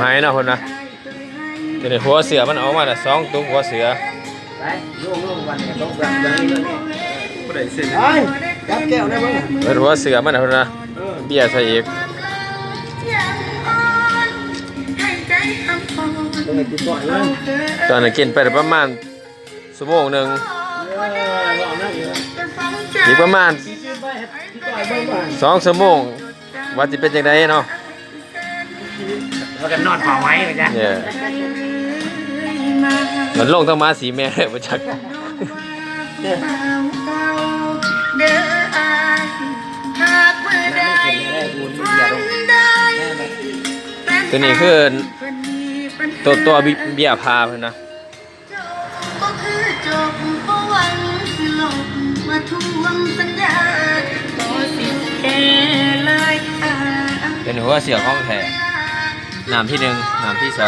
หายนะคนนะจะได้หัวเสือมันออกมาแต่2 ตุ๊กหัวเสือไปลูกวันนี้ต้องแบบนี้เลยผู้ใดเสร็จไปจับแก้วได้บ้างเปิดหัวเสือมันนะคนนะเบี้ยใส่อีกตอนนั้นกินไปประมาณ1 ชั่วโมงอีกประมาณ2 ชั่วโมงว่าจะเป็นยังไงเนาะเราจะนอนเผาไม้เลยจ้ะเนี่ยมันลงต้องมาสีแม่ประจักษ์ตัวนี้คือตัวเบี้ยพาเพื่อนนะเป็นหัวเสือข้องแท้น้ำที่ 1น้ำที่ 2